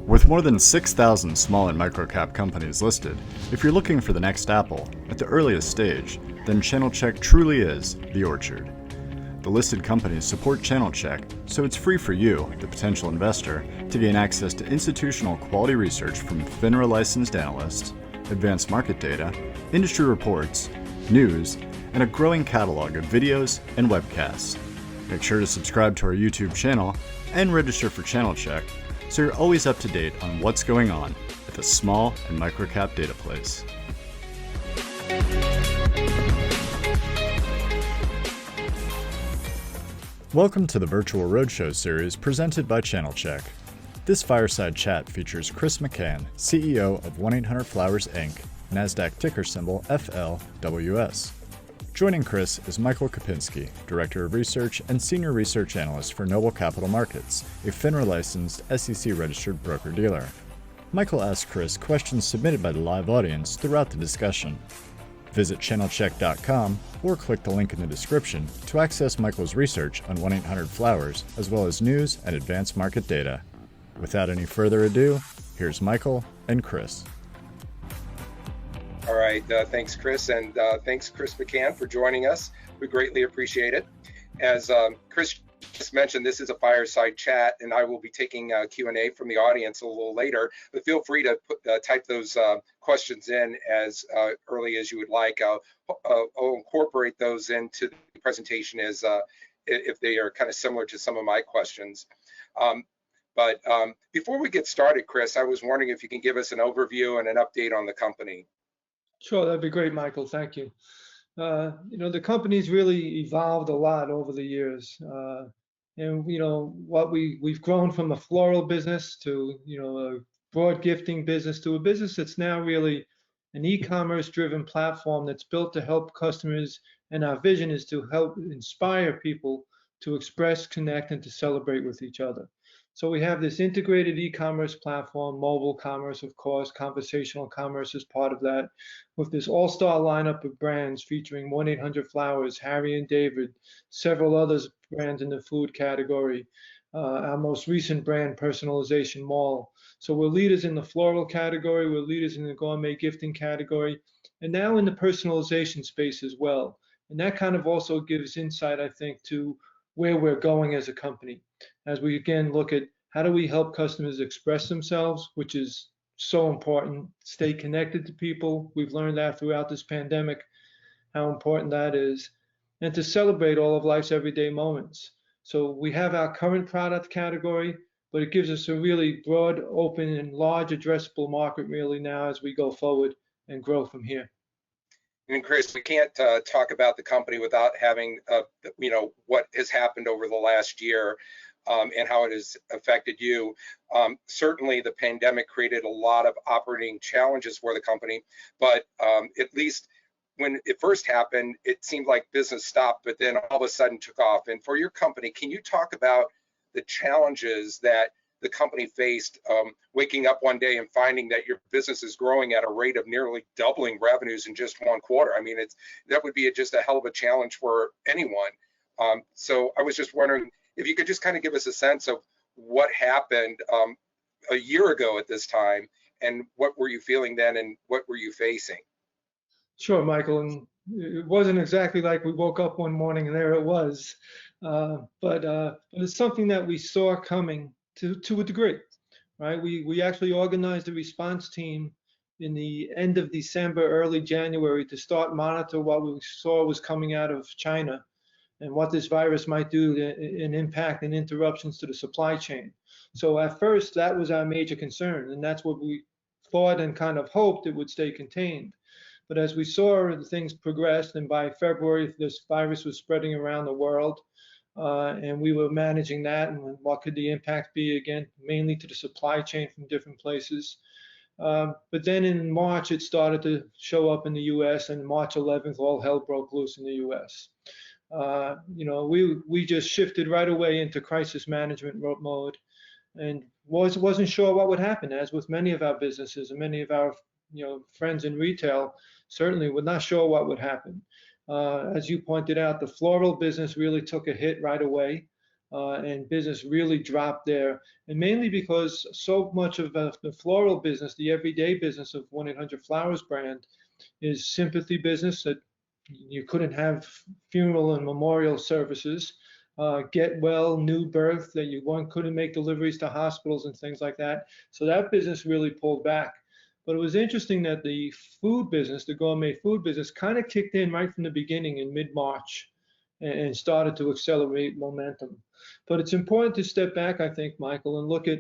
With more than 6,000 small and micro-cap companies listed, if you're looking for the next Apple at the earliest stage, then Channelchek truly is the orchard. The listed companies support Channelchek, so it's free for you, the potential investor, to gain access to institutional quality research from FINRA licensed analysts, advanced market data, industry reports, news, and a growing catalog of videos and webcasts. Make sure to subscribe to our YouTube channel and register for Channelchek so you're always up to date on what's going on at the small and microcap data place. Welcome to the Virtual Roadshow series presented by Channelchek. This fireside chat features Chris McCann, CEO of 1-800-Flowers Inc., NASDAQ ticker symbol FLWS. Joining Chris is Michael Kupinski, Director of Research and Senior Research Analyst for Noble Capital Markets, a FINRA-licensed SEC-registered broker-dealer. Michael asked Chris questions submitted by the live audience throughout the discussion. Visit channelchek.com or click the link in the description to access Michael's research on 1-800-Flowers, as well as news and advanced market data. Without any further ado, here's Michael and Chris. All right, thanks, Chris, and thanks, Chris McCann, for joining us. We greatly appreciate it. As Chris just mentioned, this is a fireside chat, and I will be taking Q&A from the audience a little later, but feel free to type those questions in as early as you would like. I'll incorporate those into the presentation as if they are kind of similar to some of my questions. But before we get started, Chris, I was wondering if you can give us an overview and an update on the company. Sure, that'd be great, Michael. Thank you. The company's really evolved a lot over the years. And what we've grown from a floral business to, a broad gifting business to a business that's now really an e-commerce driven platform that's built to help customers. And our vision is to help inspire people to express, connect, and to celebrate with each other. So we have this integrated e-commerce platform, mobile commerce, of course, conversational commerce is part of that, with this all-star lineup of brands featuring 1-800-Flowers, Harry and David, several others brands in the food category, our most recent brand, Personalization Mall. So we're leaders in the floral category, we're leaders in the gourmet gifting category, and now in the personalization space as well. And that kind of also gives insight, I think, to where we're going as a company, as we again look at how do we help customers express themselves, which is so important, stay connected to people. We've learned that throughout this pandemic, how important that is, and to celebrate all of life's everyday moments. So we have our current product category, but it gives us a really broad, open, and large addressable market really now as we go forward and grow from here. And Chris, we can't talk about the company without having, what has happened over the last year and how it has affected you. Certainly, the pandemic created a lot of operating challenges for the company, but at least when it first happened, it seemed like business stopped, but then all of a sudden took off. And for your company, can you talk about the challenges that the company faced waking up one day and finding that your business is growing at a rate of nearly doubling revenues in just one quarter? I mean, that would be just a hell of a challenge for anyone. So I was just wondering if you could just kind of give us a sense of what happened a year ago at this time, and what were you feeling then, and what were you facing? Sure, Michael. And it wasn't exactly like we woke up one morning and there it was, but it's something that we saw coming to a degree, right? We actually organized a response team in the end of December, early January, to start monitor what we saw was coming out of China and what this virus might do in impact and interruptions to the supply chain. So at first, that was our major concern, and that's what we thought and kind of hoped it would stay contained. But as we saw things progressed, and by February, this virus was spreading around the world, and we were managing that, and what could the impact be, again, mainly to the supply chain from different places. But then in March, it started to show up in the US, and March 11th, all hell broke loose in the US. We just shifted right away into crisis management mode, and wasn't sure what would happen, as with many of our businesses and many of our friends in retail, certainly were not sure what would happen. As you pointed out, the floral business really took a hit right away. and business really dropped there, and mainly because so much of the floral business, the everyday business of 1-800-Flowers brand, is sympathy business that you couldn't have funeral and memorial services, get well, new birth, that couldn't make deliveries to hospitals and things like that. So that business really pulled back. But it was interesting that the food business, the gourmet food business, kind of kicked in right from the beginning in mid-March and started to accelerate momentum. But it's important to step back, I think, Michael, and look at,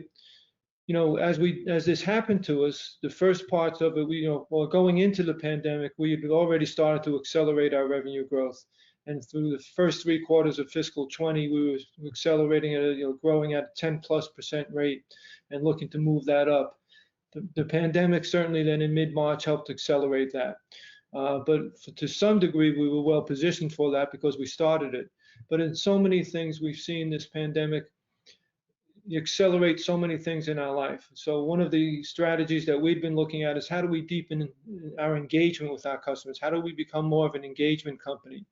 as this happened to us, the first parts of it, going into the pandemic, we had already started to accelerate our revenue growth. And through the first 3 quarters of fiscal 20, we were accelerating at growing at a 10+% rate and looking to move that up. The pandemic certainly then in mid-March helped accelerate that. But to some degree, we were well positioned for that because we started it. But in so many things we've seen this pandemic accelerate so many things in our life. So one of the strategies that we've been looking at is how do we deepen our engagement with our customers? How do we become more of an engagement company?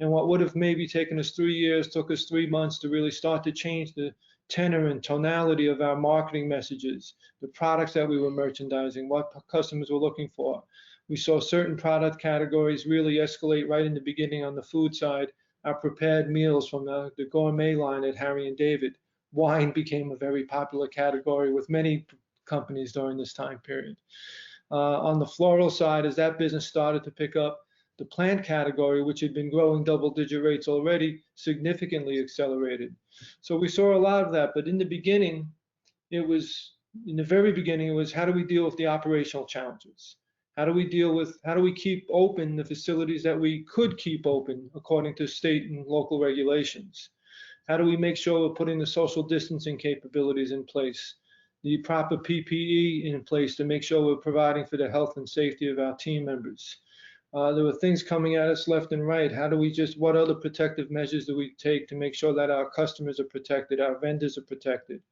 And what would have maybe taken us 3 years took us 3 months to really start to change the tenor and tonality of our marketing messages, the products that we were merchandising, what customers were looking for. We saw certain product categories really escalate right in the beginning on the food side. Our prepared meals from the gourmet line at Harry and David. Wine became a very popular category with many companies during this time period. On the floral side, as that business started to pick up, the plant category, which had been growing double-digit rates already, significantly accelerated. So we saw a lot of that, but in the very beginning, it was how do we deal with the operational challenges? How do we keep open the facilities that we could keep open according to state and local regulations? How do we make sure we're putting the social distancing capabilities in place, the proper PPE in place to make sure we're providing for the health and safety of our team members? There were things coming at us left and right. What other protective measures do we take to make sure that our customers are protected, our vendors are protected?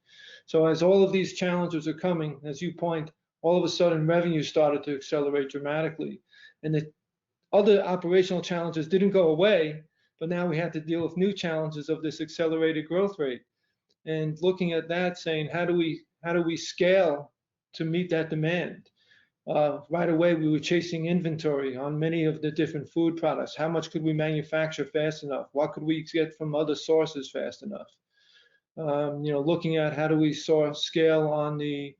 So as all of these challenges are coming, as you point, all of a sudden revenue started to accelerate dramatically. And the other operational challenges didn't go away, but now we had to deal with new challenges of this accelerated growth rate. And looking at that, saying, how do we scale to meet that demand? Right away, we were chasing inventory on many of the different food products. How much could we manufacture fast enough? What could we get from other sources fast enough? Looking at how do we scale on the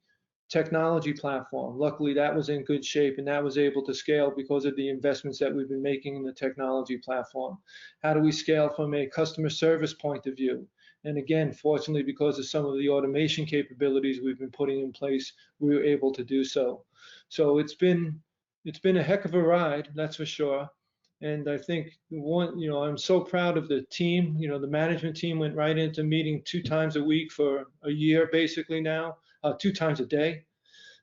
technology platform. Luckily, that was in good shape and that was able to scale because of the investments that we've been making in the technology platform. How do we scale from a customer service point of view? And again, fortunately, because of some of the automation capabilities we've been putting in place, we were able to do so. So it's been a heck of a ride, that's for sure. And I think I'm so proud of the team. The management team went right into meeting 2 times a week for a year, basically now, 2 times a day.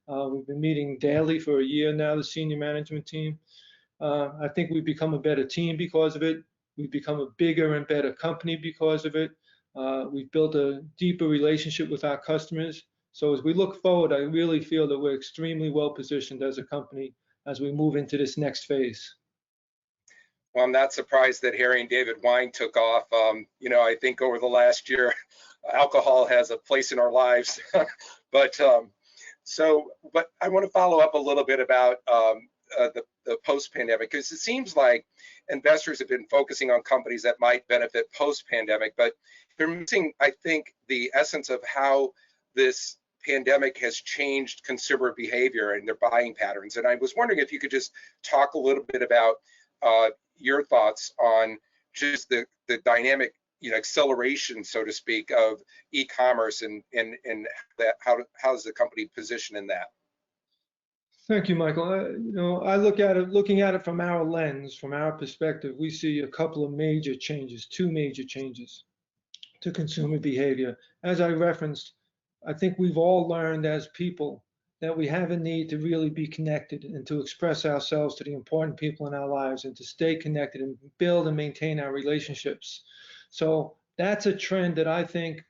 We've been meeting daily for a year now, the senior management team. I think we've become a better team because of it. We've become a bigger and better company because of it. We've built a deeper relationship with our customers. So as we look forward, I really feel that we're extremely well positioned as a company as we move into this next phase. Well, I'm not surprised that Harry and David wine took off. I think over the last year, alcohol has a place in our lives. But I want to follow up a little bit about the post-pandemic, because it seems like investors have been focusing on companies that might benefit post-pandemic, but they're missing, I think, the essence of how this pandemic has changed consumer behavior and their buying patterns. And I was wondering if you could just talk a little bit about your thoughts on just the dynamic, acceleration, so to speak, of e-commerce and that how's the company positioned in that? Thank you, Michael. I looking at it from our lens, from our perspective, we see a couple of major changes, 2 major changes to consumer behavior. As I referenced, I think we've all learned as people that we have a need to really be connected and to express ourselves to the important people in our lives and to stay connected and build and maintain our relationships. So that's a trend that I think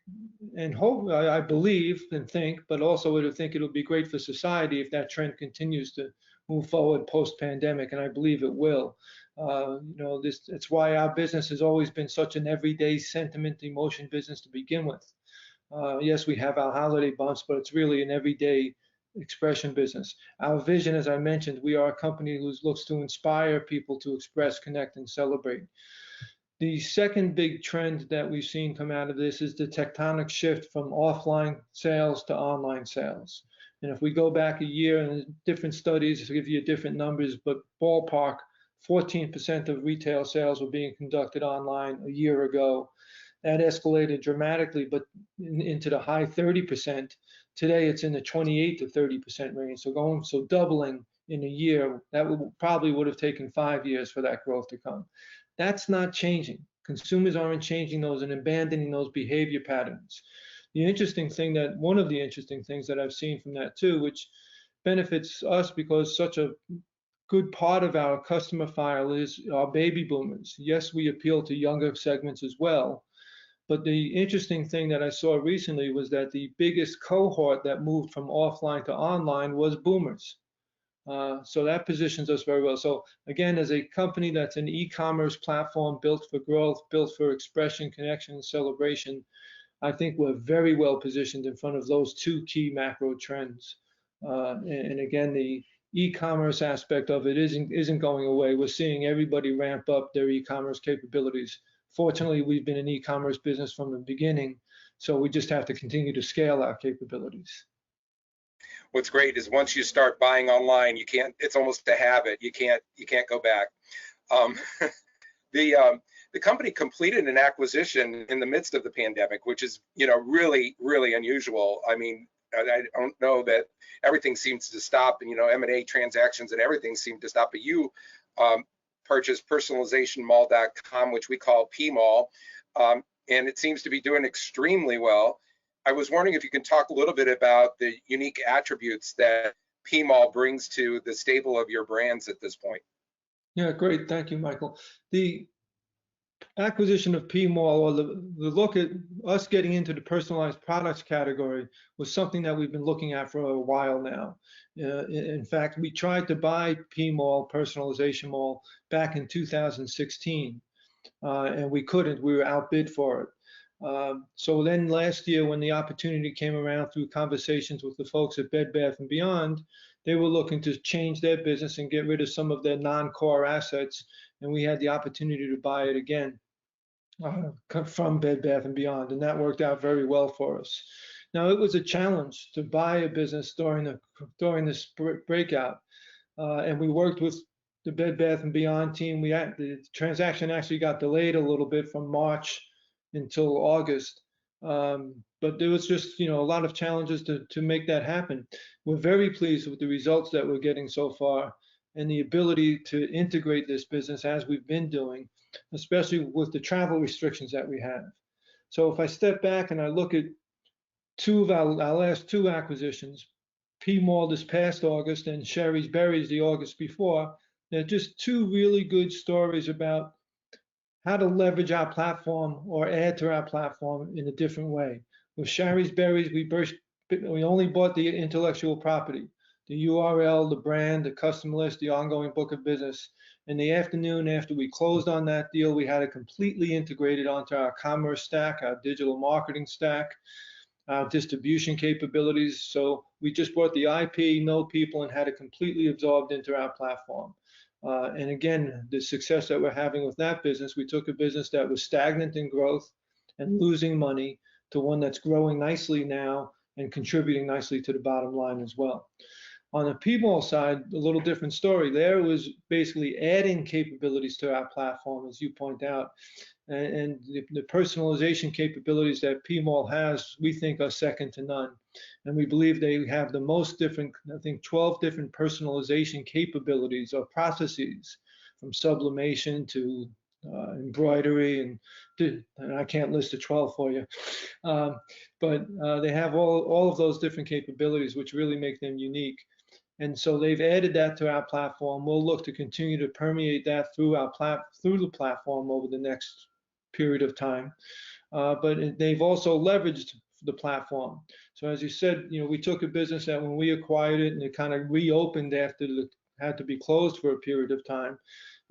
and hope, I believe and think, but also I think it'll be great for society if that trend continues to move forward post-pandemic, and I believe it will. It's why our business has always been such an everyday sentiment emotion business to begin with. Yes, we have our holiday bumps, but it's really an everyday expression business. Our vision, as I mentioned, we are a company who looks to inspire people to express, connect, and celebrate. The second big trend that we've seen come out of this is the tectonic shift from offline sales to online sales. And if we go back a year, and different studies give you different numbers, but ballpark, 14% of retail sales were being conducted online a year ago. That escalated dramatically, but into the high 30%. Today, it's in the 28 to 30% range. So doubling in a year, that probably would have taken 5 years for that growth to come. That's not changing. Consumers aren't changing those and abandoning those behavior patterns. One of the interesting things that I've seen from that too, which benefits us because such a good part of our customer file is our baby boomers. Yes, we appeal to younger segments as well. But the interesting thing that I saw recently was that the biggest cohort that moved from offline to online was boomers. So that positions us very well. So again, as a company that's an e-commerce platform built for growth, built for expression, connection, and celebration, I think we're very well positioned in front of those two key macro trends. And again, the e-commerce aspect of it isn't going away. We're seeing everybody ramp up their e-commerce capabilities. Fortunately, we've been an e-commerce business from the beginning, so we just have to continue to scale our capabilities. What's great is once you start buying online, you can't. It's almost a habit. You can't go back. The company completed an acquisition in the midst of the pandemic, which is really unusual. I mean, I don't know that everything seems to stop, and M&A transactions and everything seemed to stop. But you purchased personalizationmall.com, which we call PMall, and it seems to be doing extremely well. I was wondering if you can talk a little bit about the unique attributes that PMall brings to the stable of your brands at this point. Yeah, great. Thank you, Michael. The acquisition of PMall, or the look at us getting into the personalized products category, was something that we've been looking at for a while now. In fact, we tried to buy PMall, Personalization Mall, back in 2016, and we couldn't. We were outbid for it. So then last year, when the opportunity came around through conversations with the folks at Bed Bath & Beyond, they were looking to change their business and get rid of some of their non-core assets, and we had the opportunity to buy it again from Bed Bath & Beyond, and that worked out very well for us. Now, it was a challenge to buy a business during this breakout, and we worked with the Bed Bath & Beyond team. The transaction actually got delayed a little bit from March until August, but there was just a lot of challenges to make that happen. We're very pleased with the results that we're getting so far and the ability to integrate this business as we've been doing, especially with the travel restrictions that we have. So if I step back and I look at two of our last two acquisitions, PMall this past August and Shari's Berries the August before, they're just two really good stories about how to leverage our platform or add to our platform in a different way. With Shari's Berries, we only bought the intellectual property, the URL, the brand, the customer list, the ongoing book of business. In the afternoon after we closed on that deal, we had it completely integrated onto our commerce stack, our digital marketing stack, our distribution capabilities. So we just brought the IP, know people, and had it completely absorbed into our platform. And again, the success that we're having with that business, we took a business that was stagnant in growth and losing money to one that's growing nicely now and contributing nicely to the bottom line as well. On the PMall side, a little different story. There was basically adding capabilities to our platform, as you point out, and the personalization capabilities that PMall has, we think, are second to none. And we believe they have the most different, I think, 12 different personalization capabilities or processes, from sublimation to embroidery, and I can't list the 12 for you, but they have all of those different capabilities, which really make them unique. And so they've added that to our platform. We'll look to continue to permeate that through the platform over the next period of time. But they've also leveraged the platform. So as you said, we took a business that when we acquired it and it kind of reopened after it had to be closed for a period of time.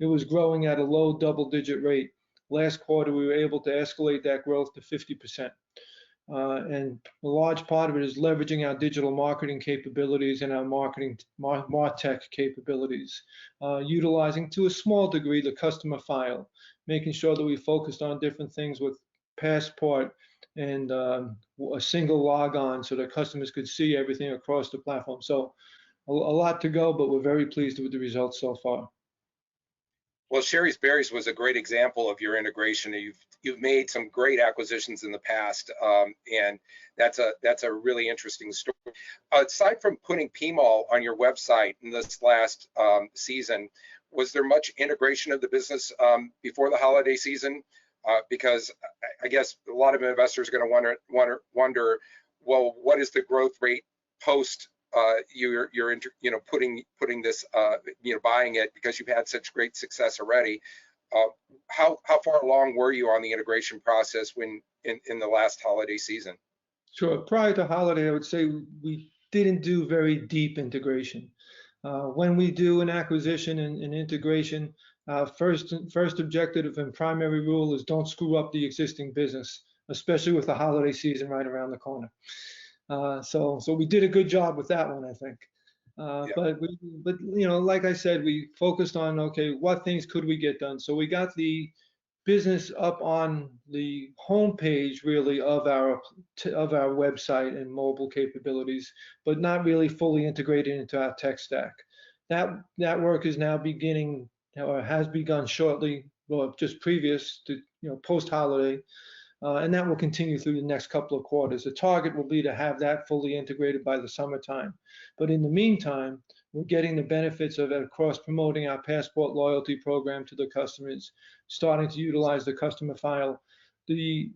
it was growing at a low double-digit rate. Last quarter, we were able to escalate that growth to 50%. And a large part of it is leveraging our digital marketing capabilities and our MarTech capabilities, utilizing to a small degree the customer file, making sure that we focused on different things with Passport and a single logon so that customers could see everything across the platform. So a lot to go, but we're very pleased with the results so far. Well, Shari's Berries was a great example of your integration. You've made some great acquisitions in the past, and that's a really interesting story. Aside from putting PMall on your website in this last season, was there much integration of the business before the holiday season? Because I guess a lot of investors are going to wonder, well, what is the growth rate post you're putting this buying it, because you've had such great success already. How far along were you on the integration process when in the last holiday season? Sure. Prior to holiday, I would say we didn't do very deep integration. When we do an acquisition and integration, first objective and primary rule is don't screw up the existing business, especially with the holiday season right around the corner. So we did a good job with that one, I think. Yeah. But like I said, we focused on, okay, what things could we get done? So we got the business up on the homepage really of our website and mobile capabilities, but not really fully integrated into our tech stack. That work is now beginning, or has begun shortly, well, just previous to post holiday. And that will continue through the next couple of quarters. The target will be to have that fully integrated by the summertime. But in the meantime, we're getting the benefits of cross-promoting our Passport loyalty program to the customers, starting to utilize the customer file. The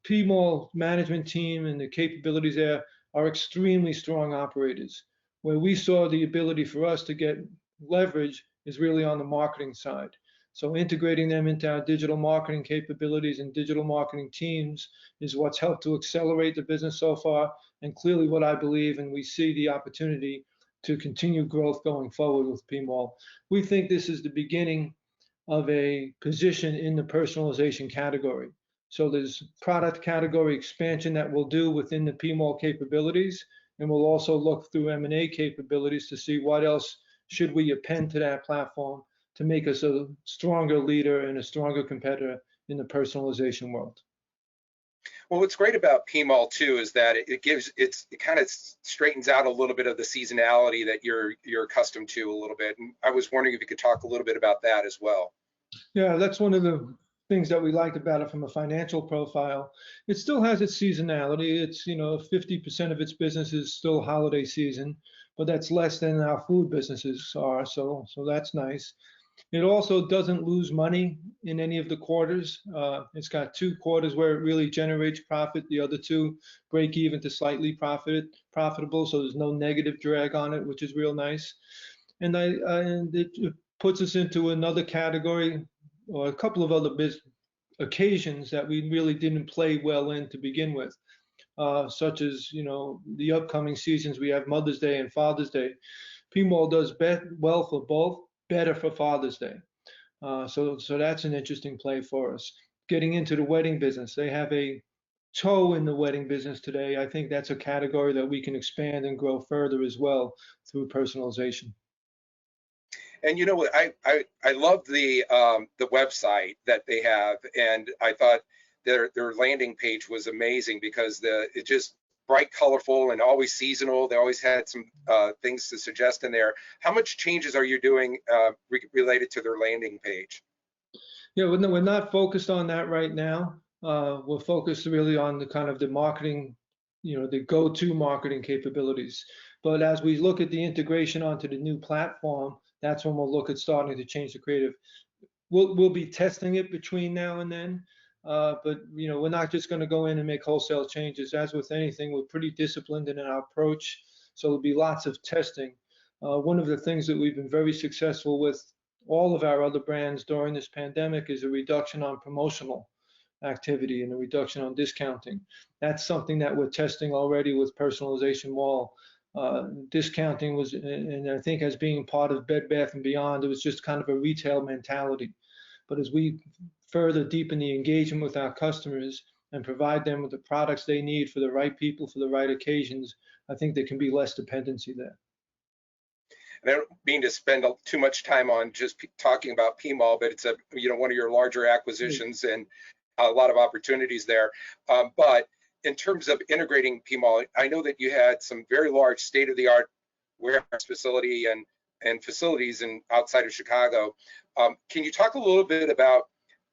PMall management team and the capabilities there are extremely strong operators. Where we saw the ability for us to get leverage is really on the marketing side. So integrating them into our digital marketing capabilities and digital marketing teams is what's helped to accelerate the business so far, and clearly what I believe, and we see the opportunity to continue growth going forward with PMall. We think this is the beginning of a position in the personalization category. So there's product category expansion that we'll do within the PMall capabilities, and we'll also look through M&A capabilities to see what else should we append to that platform to make us a stronger leader and a stronger competitor in the personalization world. Well, what's great about PMall too is that it kind of straightens out a little bit of the seasonality that you're accustomed to a little bit. And I was wondering if you could talk a little bit about that as well. Yeah, that's one of the things that we liked about it from a financial profile. It still has its seasonality. It's 50% of its business is still holiday season, but that's less than our food businesses are. So that's nice. It also doesn't lose money in any of the quarters. It's got 2 quarters where it really generates profit. The other 2 break even to slightly profitable. So there's no negative drag on it, which is real nice. And it puts us into another category, or a couple of other occasions that we really didn't play well in to begin with, such as the upcoming seasons. We have Mother's Day and Father's Day. PMall does well for both. Better for Father's Day. So that's an interesting play for us. Getting into the wedding business. They have a toe in the wedding business today. I think that's a category that we can expand and grow further as well through personalization. And I love the website that they have, and I thought their landing page was amazing because it just bright, colorful, and always seasonal. They always had some things to suggest in there. How much changes are you doing related to their landing page? Yeah, we're not focused on that right now. We're focused really on the kind of the marketing, the go-to marketing capabilities. But as we look at the integration onto the new platform, that's when we'll look at starting to change the creative. We'll be testing it between now and then. But we're not just going to go in and make wholesale changes. As with anything, we're pretty disciplined in our approach, so there'll be lots of testing. One of the things that we've been very successful with all of our other brands during this pandemic is a reduction on promotional activity and a reduction on discounting. That's something that we're testing already with Personalization Mall. Discounting was, and I think as being part of Bed Bath & Beyond, it was just kind of a retail mentality. But as we further deepen the engagement with our customers and provide them with the products they need for the right people, for the right occasions, I think there can be less dependency there. And I don't mean to spend too much time on just talking about PMall, but it's one of your larger acquisitions and a lot of opportunities there. But in terms of integrating PMall, I know that you had some very large state-of-the-art warehouse facility and facilities outside of Chicago. Can you talk a little bit about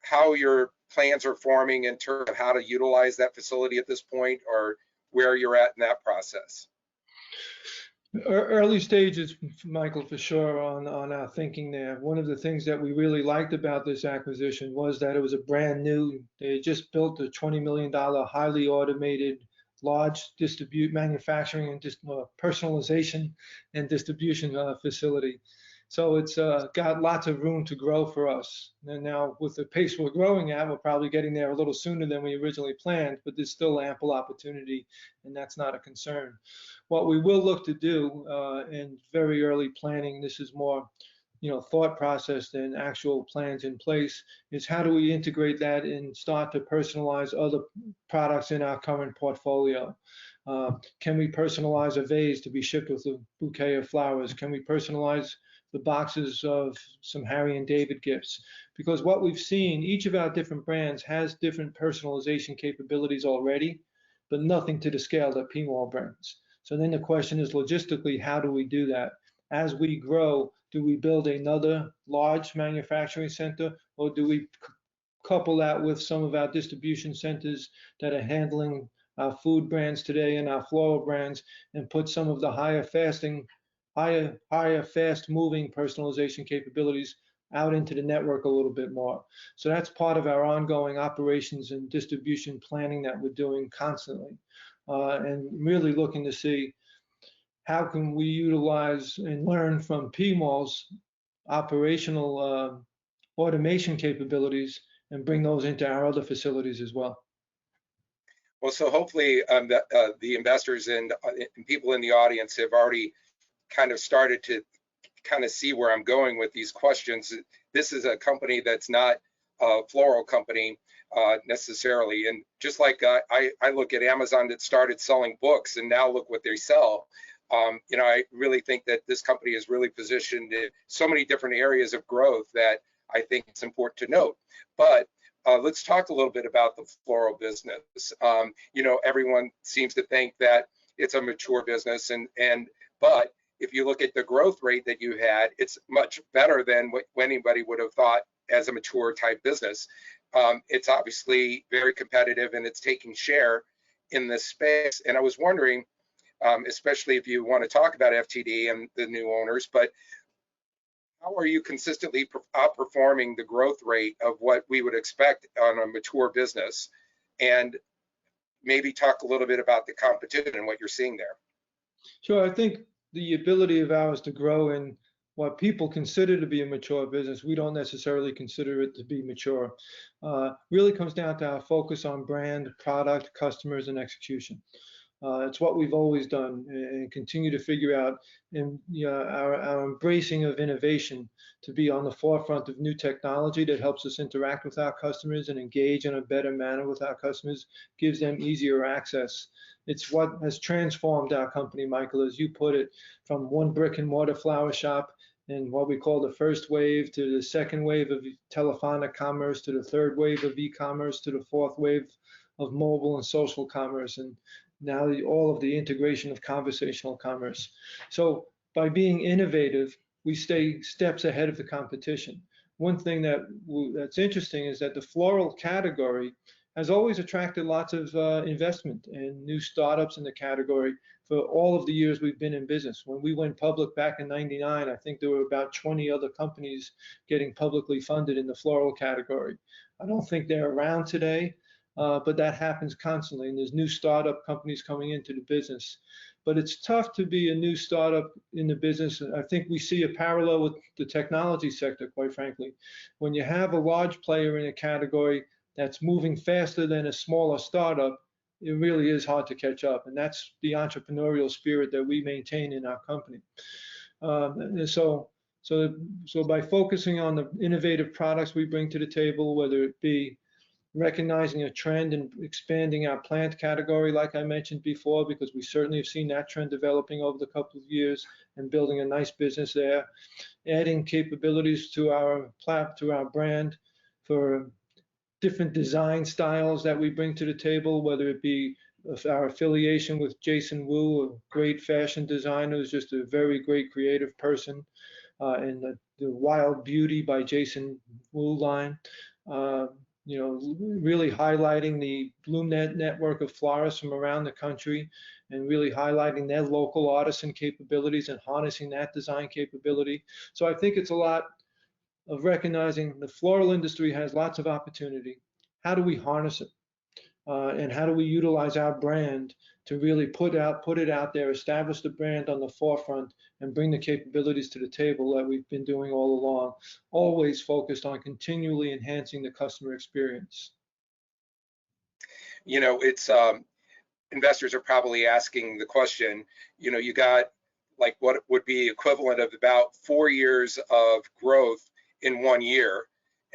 how your plans are forming in terms of how to utilize that facility at this point, or where you're at in that process? Early stages, Michael, for sure, on our thinking there. One of the things that we really liked about this acquisition was that it was a brand new, they just built a $20 million highly automated, large manufacturing and personalization and distribution facility. So it's got lots of room to grow for us. And now with the pace we're growing at, we're probably getting there a little sooner than we originally planned, but there's still ample opportunity, and that's not a concern. What we will look to do in very early planning, this is more thought process than actual plans in place, is how do we integrate that and start to personalize other products in our current portfolio? Can we personalize a vase to be shipped with a bouquet of flowers? Can we personalize the boxes of some Harry and David gifts? Because what we've seen, each of our different brands has different personalization capabilities already, but nothing to the scale that PMall brings. So then the question is, logistically, how do we do that? As we grow, do we build another large manufacturing center, or do we couple that with some of our distribution centers that are handling our food brands today and our floral brands, and put some of the higher fast-moving personalization capabilities out into the network a little bit more? So that's part of our ongoing operations and distribution planning that we're doing constantly, and really looking to see how can we utilize and learn from PMall's operational automation capabilities and bring those into our other facilities as well. Well, so hopefully the investors and people in the audience have already kind of started to kind of see where I'm going with these questions. This is a company that's not a floral company necessarily. And just like I look at Amazon that started selling books and now look what they sell. I really think that this company is really positioned in so many different areas of growth that I think it's important to note. But let's talk a little bit about the floral business. Everyone seems to think that it's a mature business, but if you look at the growth rate that you had, it's much better than what anybody would have thought as a mature type business. It's obviously very competitive, and it's taking share in this space. And I was wondering, especially if you want to talk about FTD and the new owners, but how are you consistently outperforming the growth rate of what we would expect on a mature business? And maybe talk a little bit about the competition and what you're seeing there. Sure. I think the ability of ours to grow in what people consider to be a mature business, we don't necessarily consider it to be mature. Really comes down to our focus on brand, product, customers, and execution. It's what we've always done and continue to figure out, and our embracing of innovation to be on the forefront of new technology that helps us interact with our customers and engage in a better manner with our customers, gives them easier access. It's what has transformed our company, Michael, as you put it, from one brick and mortar flower shop and what we call the first wave to the second wave of telephonic commerce, to the third wave of e-commerce, to the fourth wave of mobile and social commerce, and now all of the integration of conversational commerce. So by being innovative, we stay steps ahead of the competition. One thing that's interesting is that the floral category has always attracted lots of investment and new startups in the category for all of the years we've been in business. When we went public back in '99, I think there were about 20 other companies getting publicly funded in the floral category. I don't think they're around today, but that happens constantly, and there's new startup companies coming into the business. But it's tough to be a new startup in the business. I think we see a parallel with the technology sector, quite frankly. When you have a large player in a category that's moving faster than a smaller startup, it really is hard to catch up. And that's the entrepreneurial spirit that we maintain in our company. And so by focusing on the innovative products we bring to the table, whether it be recognizing a trend and expanding our plant category, like I mentioned before, because we certainly have seen that trend developing over the couple of years and building a nice business there, adding capabilities to our brand for different design styles that we bring to the table, whether it be our affiliation with Jason Wu, a great fashion designer who's just a very great creative person, and the Wild Beauty by Jason Wu line. Really highlighting the BloomNet network of florists from around the country and really highlighting their local artisan capabilities and harnessing that design capability. So I think it's a lot of recognizing the floral industry has lots of opportunity. How do we harness it? And how do we utilize our brand to really put it out there, establish the brand on the forefront, and bring the capabilities to the table that we've been doing all along, always focused on continually enhancing the customer experience. It's investors are probably asking the question, you got like what would be equivalent of about 4 years of growth in 1 year.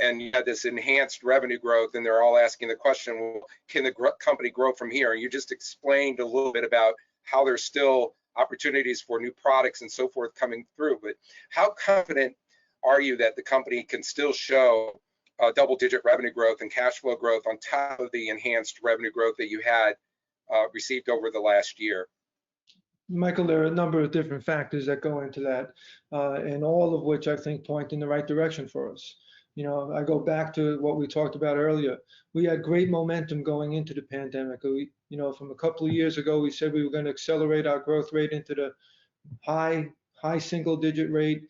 And you had this enhanced revenue growth, and they're all asking the question, well, can the company grow from here? And you just explained a little bit about how there's still opportunities for new products and so forth coming through. But how confident are you that the company can still show double-digit revenue growth and cash flow growth on top of the enhanced revenue growth that you had received over the last year? Michael, there are a number of different factors that go into that, and all of which I think point in the right direction for us. I go back to what we talked about earlier. We had great momentum going into the pandemic. From a couple of years ago, we said we were going to accelerate our growth rate into the high single-digit rate.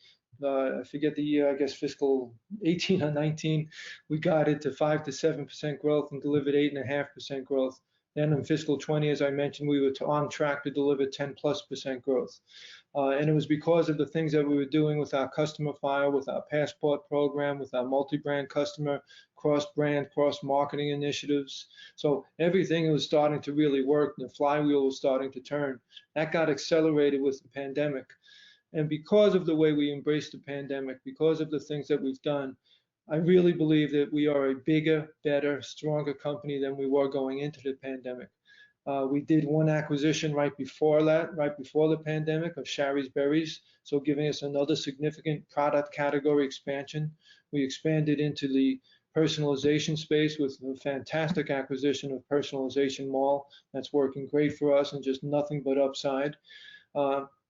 I forget the year, I guess fiscal 18 or 19. We got it to 5 to 7% growth and delivered 8.5% growth. Then in fiscal 20, as I mentioned, we were on track to deliver 10+% growth. And it was because of the things that we were doing with our customer file, with our passport program, with our multi-brand customer, cross-brand, cross-marketing initiatives. So everything was starting to really work, and the flywheel was starting to turn. That got accelerated with the pandemic. And because of the way we embraced the pandemic, because of the things that we've done, I really believe that we are a bigger, better, stronger company than we were going into the pandemic. We did one acquisition right before the pandemic, of Shari's Berries, so giving us another significant product category expansion. We expanded into the personalization space with a fantastic acquisition of Personalization Mall. That's working great for us and just nothing but upside.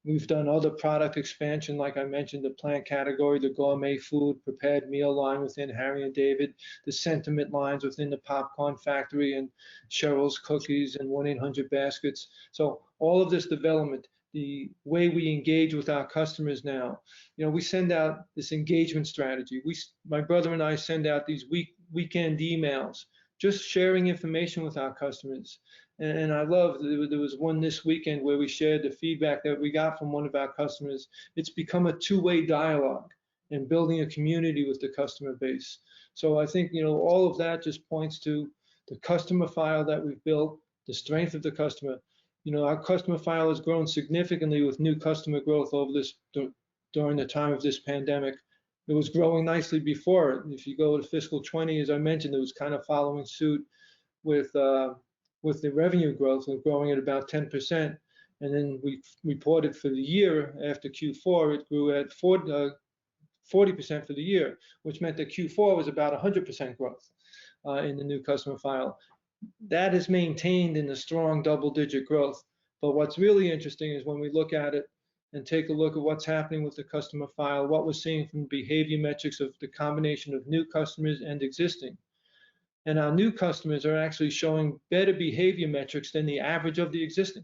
We've done other product expansion, like I mentioned, the plant category, the gourmet food, prepared meal line within Harry and David, the sentiment lines within the Popcorn Factory and Cheryl's Cookies and 1-800 Baskets. So all of this development, the way we engage with our customers now, we send out this engagement strategy. My brother and I send out these weekend emails, just sharing information with our customers. And I love, there was one this weekend where we shared the feedback that we got from one of our customers. It's become a two-way dialogue and building a community with the customer base. So I think, all of that just points to the customer file that we've built, the strength of the customer. Our customer file has grown significantly with new customer growth during the time of this pandemic. It was growing nicely before it. If you go to fiscal 20, as I mentioned, it was kind of following suit with the revenue growth and growing at about 10%. And then we reported for the year after Q4, it grew at 40% for the year, which meant that Q4 was about 100% growth in the new customer file. That is maintained in the strong double-digit growth. But what's really interesting is when we look at it and take a look at what's happening with the customer file, what we're seeing from behavior metrics of the combination of new customers and existing. And our new customers are actually showing better behavior metrics than the average of the existing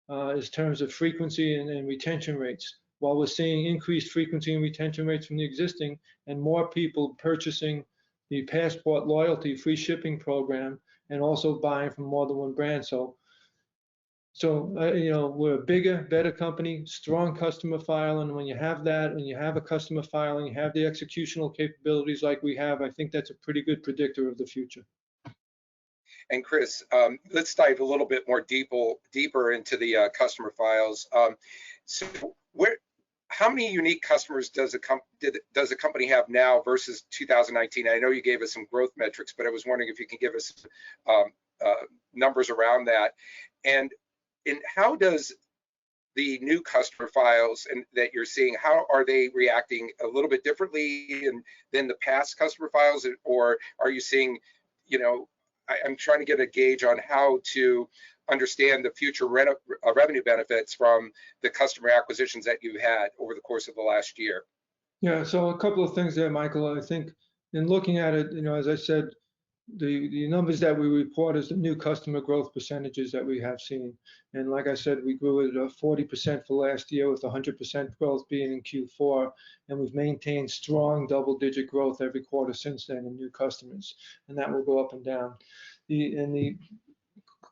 in terms of frequency and retention rates. While we're seeing increased frequency and retention rates from the existing and more people purchasing the Passport Loyalty free shipping program and also buying from more than one brand. So we're a bigger, better company, strong customer file, and when you have that, and you have a customer file, and you have the executional capabilities like we have, I think that's a pretty good predictor of the future. And Chris, let's dive a little bit more deeper into the customer files. So how many unique customers does a company have now versus 2019? I know you gave us some growth metrics, but I was wondering if you can give us numbers around that. And how does the new customer files that you're seeing, how are they reacting a little bit differently than the past customer files, or are you seeing, I'm trying to get a gauge on how to understand the future revenue benefits from the customer acquisitions that you've had over the course of the last year? Yeah, so a couple of things there, Michael. I think in looking at it, as I said, the numbers that we report is the new customer growth percentages that we have seen. And like I said, we grew at 40% for last year, with 100% growth being in Q4. And we've maintained strong double-digit growth every quarter since then in new customers. And that will go up and down. The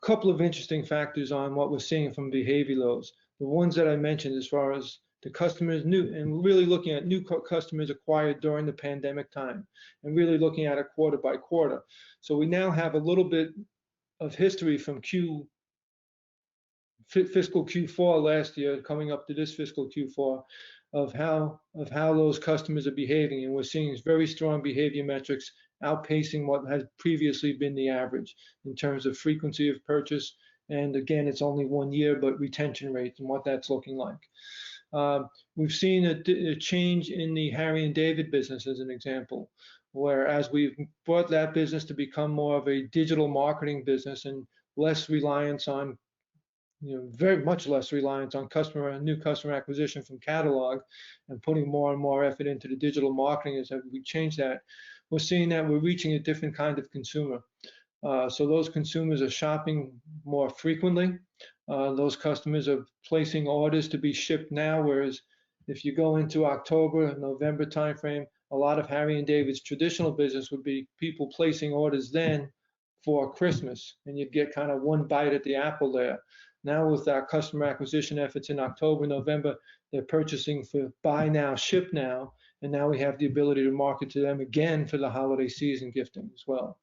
couple of interesting factors on what we're seeing from behavior lows. The ones that I mentioned as far as the customers new, and really looking at new customers acquired during the pandemic time, and really looking at it quarter by quarter. So we now have a little bit of history from fiscal Q4 last year, coming up to this fiscal Q4, of how those customers are behaving, and we're seeing very strong behavior metrics outpacing what has previously been the average in terms of frequency of purchase. And again, it's only 1 year, but retention rates and what that's looking like. We've seen a change in the Harry and David business as an example, where as we've brought that business to become more of a digital marketing business and less reliance on, very much less reliance on new customer acquisition from catalog, and putting more and more effort into the digital marketing as we change that, we're seeing that we're reaching a different kind of consumer. So those consumers are shopping more frequently. Those customers are placing orders to be shipped now, whereas if you go into October, November timeframe, a lot of Harry and David's traditional business would be people placing orders then for Christmas, and you'd get kind of one bite at the apple there. Now with our customer acquisition efforts in October, November, they're purchasing for buy now, ship now, and now we have the ability to market to them again for the holiday season gifting as well.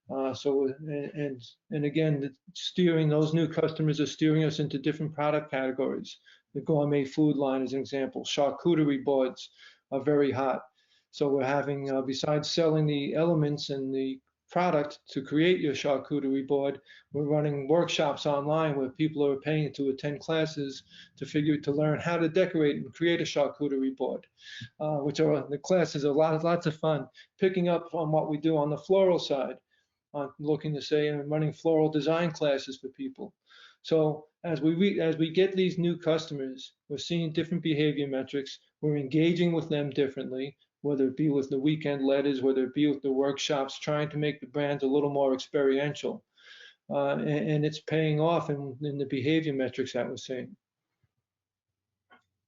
And again, steering those new customers are steering us into different product categories. The gourmet food line is an example. Charcuterie boards are very hot. So we're having, besides selling the elements and the product to create your charcuterie board, we're running workshops online where people are paying to attend classes to learn how to decorate and create a charcuterie board, which are the classes are lots of fun. Picking up on what we do on the floral side, looking to say and running floral design classes for people. So as we get these new customers, we're seeing different behavior metrics. We're engaging with them differently, whether it be with the weekend letters, whether it be with the workshops, trying to make the brands a little more experiential. And it's paying off in the behavior metrics that we're seeing.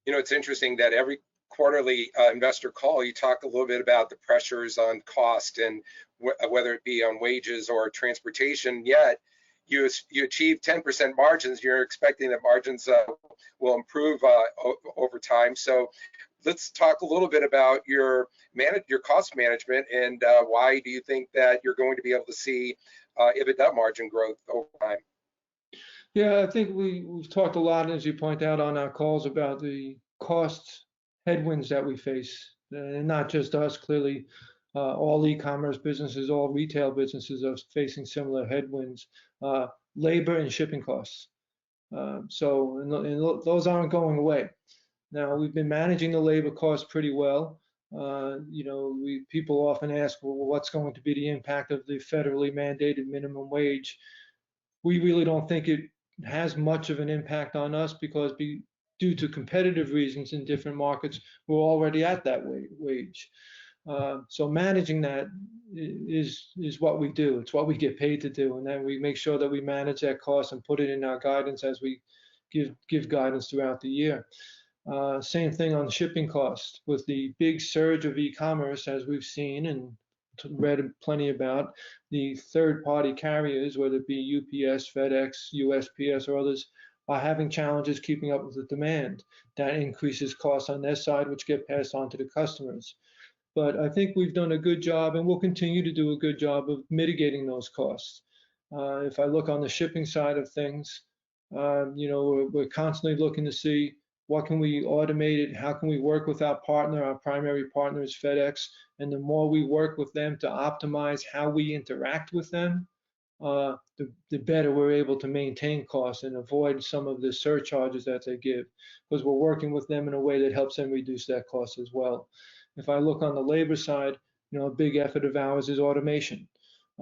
It's interesting that every quarterly investor call, you talk a little bit about the pressures on cost and whether it be on wages or transportation, yet you achieve 10% margins. You're expecting that margins will improve over time. So let's talk a little bit about your cost management, and why do you think that you're going to be able to see EBITDA margin growth over time? Yeah, I think we've talked a lot, as you point out on our calls, about the cost headwinds that we face, and not just us. Clearly, all e-commerce businesses, all retail businesses are facing similar headwinds, labor and shipping costs. So those aren't going away. Now, we've been managing the labor costs pretty well. People often ask, well, what's going to be the impact of the federally mandated minimum wage? We really don't think it has much of an impact on us, because due to competitive reasons in different markets, we're already at that wage. So managing that is what we do. It's what we get paid to do, and then we make sure that we manage that cost and put it in our guidance as we give guidance throughout the year. Same thing on shipping costs. With the big surge of e-commerce, as we've seen and read plenty about, the third-party carriers, whether it be UPS, FedEx, USPS, or others, are having challenges keeping up with the demand. That increases costs on their side, which get passed on to the customers. But I think we've done a good job, and we'll continue to do a good job of mitigating those costs. If I look on the shipping side of things, we're constantly looking to see what can we automate it, how can we work with our partner. Our primary partner is FedEx, and the more we work with them to optimize how we interact with them, the better we're able to maintain costs and avoid some of the surcharges that they give, because we're working with them in a way that helps them reduce that cost as well. If I look on the labor side, a big effort of ours is automation.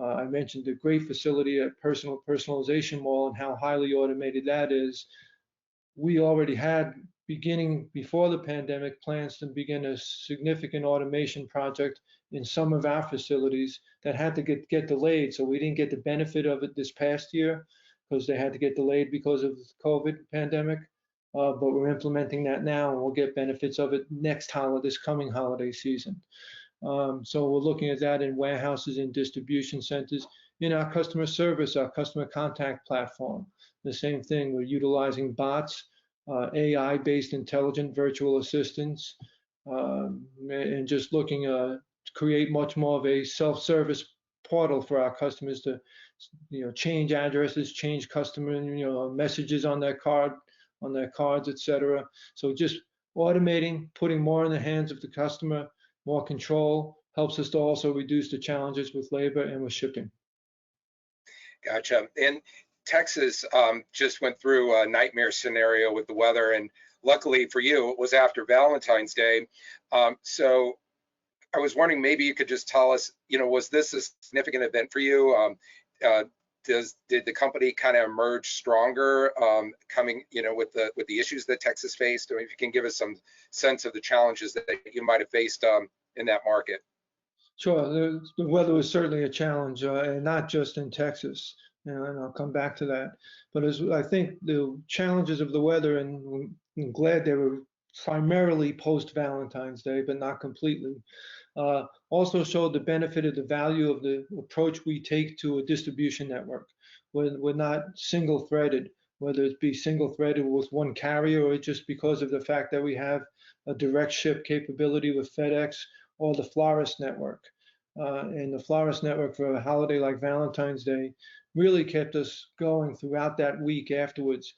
I mentioned the great facility at Personalization Mall and how highly automated that is. We already had, beginning before the pandemic, plans to begin a significant automation project in some of our facilities that had to get delayed. So we didn't get the benefit of it this past year because they had to get delayed because of the COVID pandemic. But we're implementing that now, and we'll get benefits of it this coming holiday season. So we're looking at that in warehouses and distribution centers, in our customer service, our customer contact platform. The same thing, we're utilizing bots, AI-based intelligent virtual assistants, and just looking to create much more of a self-service portal for our customers to, change addresses, change customer, messages on their cards, etc. So just automating, putting more in the hands of the customer, more control, helps us to also reduce the challenges with labor and with shipping. Gotcha. And Texas just went through a nightmare scenario with the weather, and luckily for you, it was after Valentine's Day. So I was wondering, maybe you could just tell us, was this a significant event for you? Did the company kind of emerge stronger coming, with the issues that Texas faced? Or if you can give us some sense of the challenges that you might have faced in that market. Sure, the weather was certainly a challenge, and not just in Texas, and I'll come back to that. But I think the challenges of the weather, and I'm glad they were primarily post-Valentine's Day, but not completely, also showed the benefit of the value of the approach we take to a distribution network. We're not single-threaded, whether it be single-threaded with one carrier or just because of the fact that we have a direct ship capability with FedEx or the florist network. And the florist network for a holiday like Valentine's Day really kept us going throughout that week afterwards.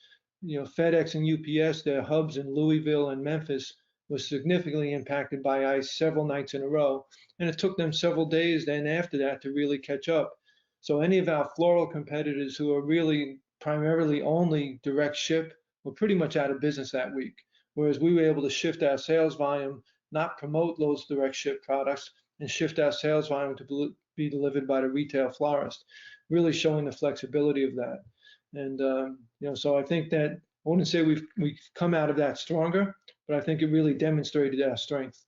FedEx and UPS, their hubs in Louisville and Memphis, was significantly impacted by ice several nights in a row, and it took them several days then after that to really catch up. So any of our floral competitors who are really primarily only direct ship were pretty much out of business that week, whereas we were able to shift our sales volume, not promote those direct ship products, and shift our sales volume to be delivered by the retail florist, really showing the flexibility of that. And so I think that, I wouldn't say we've come out of that stronger, but I think it really demonstrated our strength.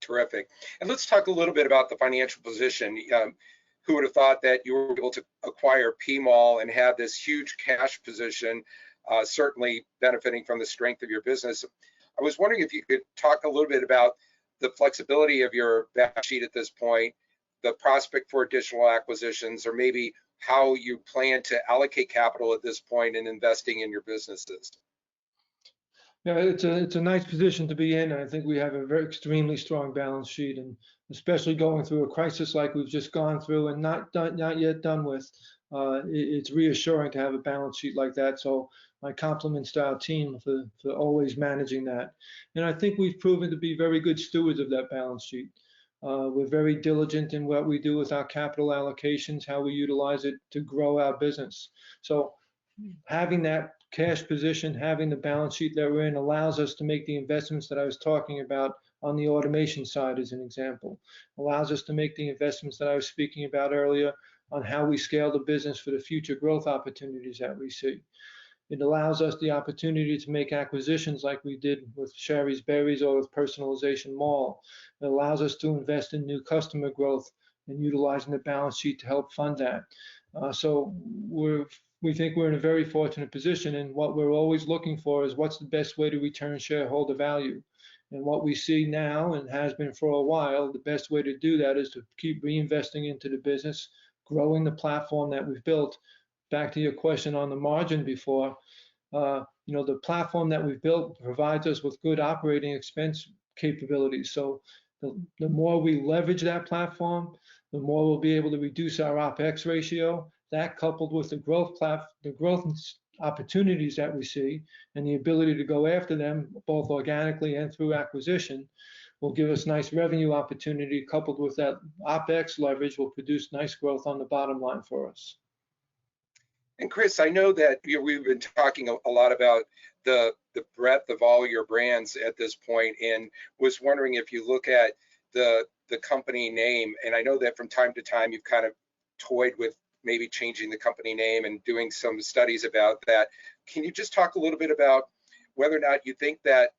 Terrific. And let's talk a little bit about the financial position. Who would have thought that you were able to acquire PMall and have this huge cash position, certainly benefiting from the strength of your business. I was wondering if you could talk a little bit about the flexibility of your balance sheet at this point, the prospect for additional acquisitions, or maybe how you plan to allocate capital at this point in investing in your businesses. Yeah, it's a nice position to be in. I think we have a very extremely strong balance sheet, and especially going through a crisis like we've just gone through and not yet done with, it's reassuring to have a balance sheet like that. So my compliments to our team for always managing that. And I think we've proven to be very good stewards of that balance sheet. We're very diligent in what we do with our capital allocations, how we utilize it to grow our business. So having that cash position, having the balance sheet that we're in, allows us to make the investments that I was talking about on the automation side, as an example. Allows us to make the investments that I was speaking about earlier on how we scale the business for the future growth opportunities that we see. It allows us the opportunity to make acquisitions like we did with Shari's Berries or with Personalization Mall. It allows us to invest in new customer growth and utilizing the balance sheet to help fund that. So we think we're in a very fortunate position, and what we're always looking for is what's the best way to return shareholder value. And what we see now, and has been for a while, the best way to do that is to keep reinvesting into the business, growing the platform that we've built. Back to your question on the margin before, the platform that we've built provides us with good operating expense capabilities. So the more we leverage that platform, the more we'll be able to reduce our OPEX ratio. That coupled with the growth opportunities that we see and the ability to go after them both organically and through acquisition will give us nice revenue opportunity, coupled with that OpEx leverage will produce nice growth on the bottom line for us. And Chris, I know that we've been talking a lot about the breadth of all your brands at this point, and was wondering if you look at the company name, and I know that from time to time you've kind of toyed with maybe changing the company name and doing some studies about that. Can you just talk a little bit about whether or not you think that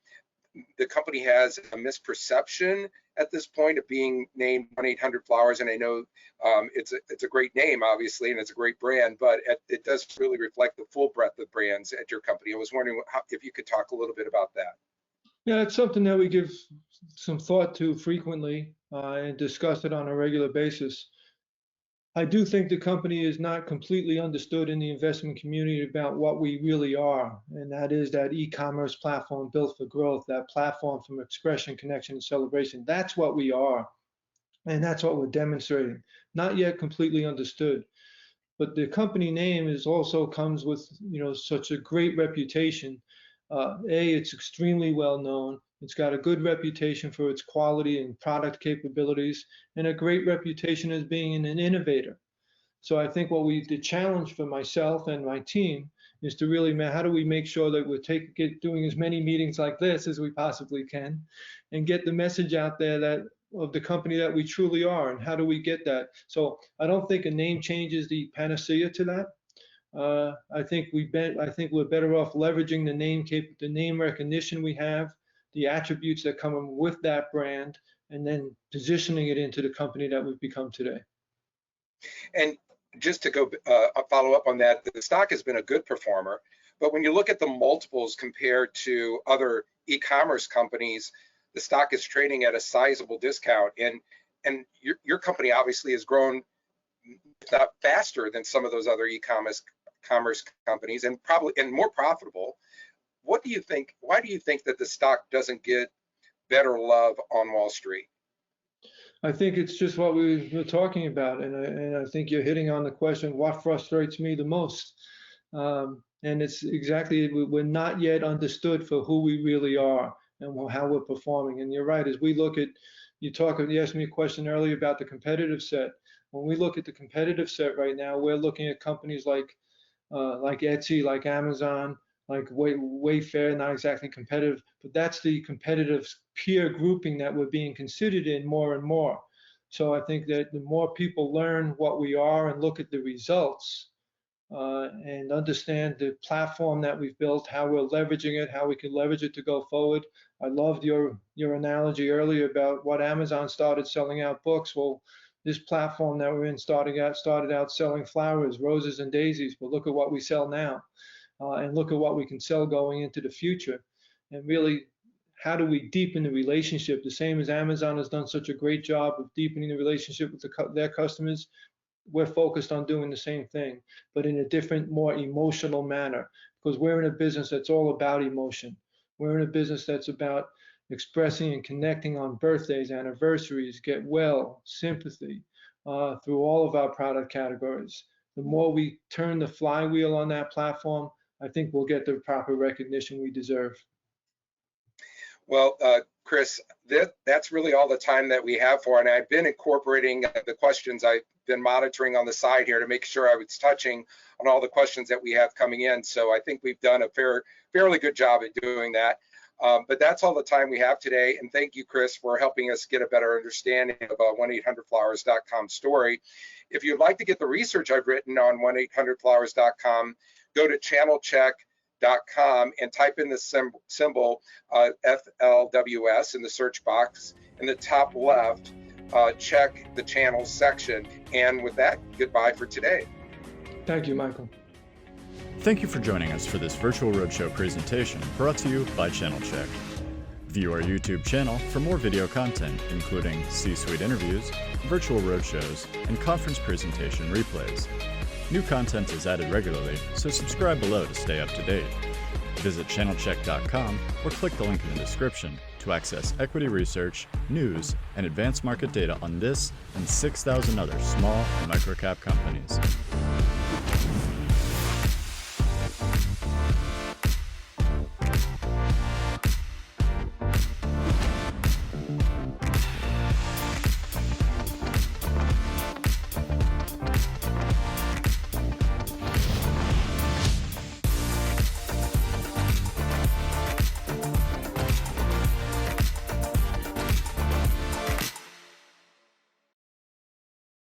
the company has a misperception at this point of being named 1-800-Flowers? And I know it's a great name, obviously, and it's a great brand, but it does really reflect the full breadth of brands at your company. I was wondering if you could talk a little bit about that. Yeah, it's something that we give some thought to frequently and discuss it on a regular basis. I do think the company is not completely understood in the investment community about what we really are, and that is that e-commerce platform built for growth, that platform from expression, connection, and celebration. That's what we are, and that's what we're demonstrating. Not yet completely understood, but the company name is also comes with such a great reputation. It's extremely well known. It's got a good reputation for its quality and product capabilities, and a great reputation as being an innovator. So I think the challenge for myself and my team is to really, how do we make sure that we're doing as many meetings like this as we possibly can, and get the message out there of the company that we truly are, and how do we get that? So I don't think a name change is the panacea to that. I think we're better off leveraging the name recognition we have, the attributes that come with that brand, and then positioning it into the company that we've become today. And just to go follow up on that, the stock has been a good performer, but when you look at the multiples compared to other e-commerce companies, the stock is trading at a sizable discount, and your company obviously has grown not faster than some of those other e-commerce companies, and probably more profitable. What do you think? Why do you think that the stock doesn't get better love on Wall Street? I think it's just what we were talking about, and I think you're hitting on the question, what frustrates me the most? And it's exactly, we're not yet understood for who we really are and how we're performing. And you're right, as we look at, you asked me a question earlier about the competitive set. When we look at the competitive set right now, we're looking at companies like Etsy, like Amazon, like Wayfair, not exactly competitive, but that's the competitive peer grouping that we're being considered in more and more. So I think that the more people learn what we are and look at the results and understand the platform that we've built, how we're leveraging it, how we can leverage it to go forward. I loved your analogy earlier about what Amazon started selling out books. Well, this platform that we're in started out selling flowers, roses and daisies, but look at what we sell now. And look at what we can sell going into the future. And really, how do we deepen the relationship? The same as Amazon has done such a great job of deepening the relationship with their customers, we're focused on doing the same thing, but in a different, more emotional manner, because we're in a business that's all about emotion. We're in a business that's about expressing and connecting on birthdays, anniversaries, get well, sympathy, through all of our product categories. The more we turn the flywheel on that platform, I think we'll get the proper recognition we deserve. Well, Chris, that's really all the time that we have for, and I've been incorporating the questions I've been monitoring on the side here to make sure I was touching on all the questions that we have coming in. So I think we've done a fairly good job at doing that. But that's all the time we have today. And thank you, Chris, for helping us get a better understanding of a 1-800-Flowers.com story. If you'd like to get the research I've written on 1-800-Flowers.com, go to Channelchek.com and type in the symbol FLWS in the search box. In the top left, check the channels section. And with that, goodbye for today. Thank you, Michael. Thank you for joining us for this virtual roadshow presentation brought to you by Channelchek. View our YouTube channel for more video content, including C-suite interviews, virtual roadshows, and conference presentation replays. New content is added regularly, so subscribe below to stay up to date. Visit Channelchek.com or click the link in the description to access equity research, news, and advanced market data on this and 6,000 other small and microcap companies.